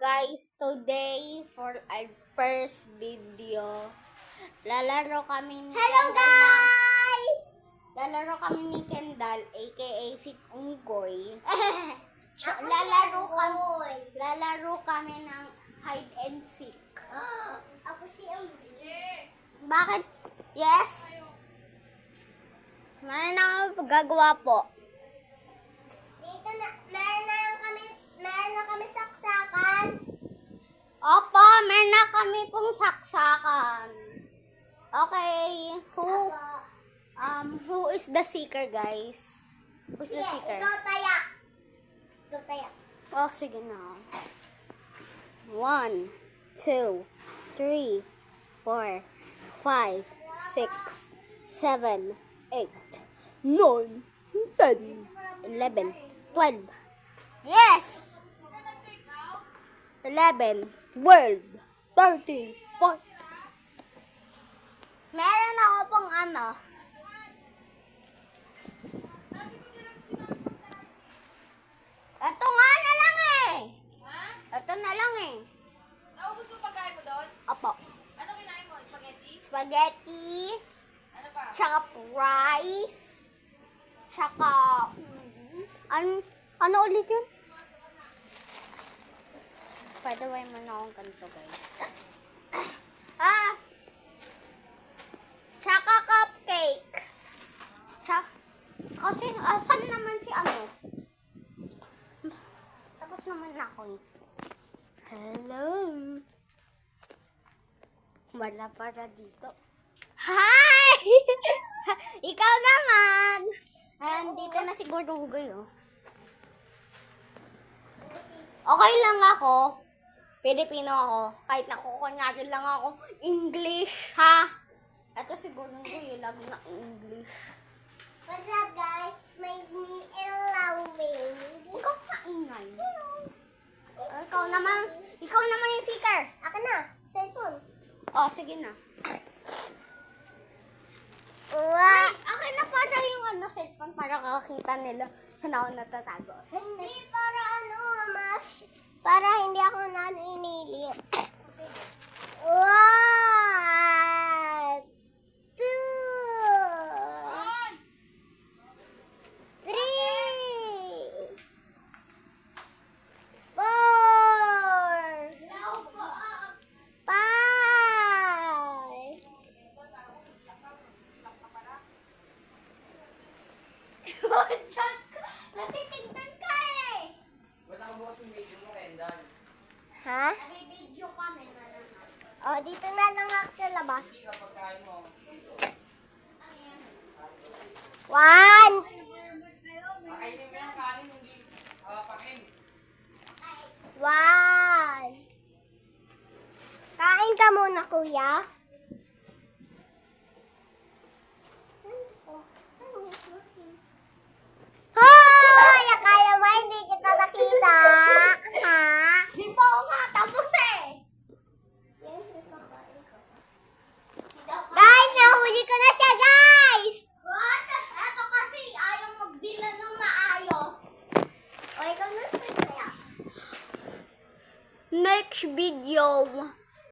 guys, today for our first video, lalaro kami ni Lalaro kami ni Kendall, aka si Unggoy. Lalaro kami ng hide and seek. Ako si Unggoy. Bakit? Yes? Meron na pagagawa po. Dito na, meron na kami saksakan. Opo, meron na kami pong saksakan. Okay, who is the seeker, guys? Who's the seeker? Ikaw taya. Ikaw taya. Oh, sige na. 1, 2, 3, 4, 5, 6, 7, 8, 9, 10, 11, 12. Yes! 11, 12, 13, 14. Meron ako pong ano. Ito nga na lang eh. Ito na lang eh. Naubos mo pagkain mo doon? Opo. Ano kinain mo? Spaghetti? Spaghetti. Ano pa? Tsaka rice. Tsaka, ano ulit yun? Pwede ba mo na akong ganito, guys? Tsaka cupcake. Kasi, asan naman si ano? Tapos naman ako eh. Hello. Wala para dito. Hi! Ikaw naman! Dito na si Gordonggoy, oh. Okay lang ako. Pilipino ako. Kahit nakukunyari lang ako. English, ha? Ito si Gordonggoy, lagi na English. What's up, guys? My me loving. Ikaw ka ingay. Ikaw naman yung seeker. Ako na. Cellphone. Oh, sige na. Wow. Akin na para yung cellphone para kakita nila saan ako natatago. Hindi para para hindi ako naninili. 1, 2, 3, 4, 5. Natitignan ka eh! Ba't ako bukas yung video mo, Kendall? Ha? Nabibidyo kami na naman. Oh, dito na lang ako sa labas. Hindi ka pagkain mo. 1. Pakainin mo yung kanin, hindi pakin. 1. Kain ka muna, kuya. Hoy! Akala mo hindi kita nakita? Ha? Di pa ako nga tapos eh! Guys, nahuli ko na siya, guys! What? Eto kasi ayaw magdila ng maayos. O, ikaw na kaya. Next video.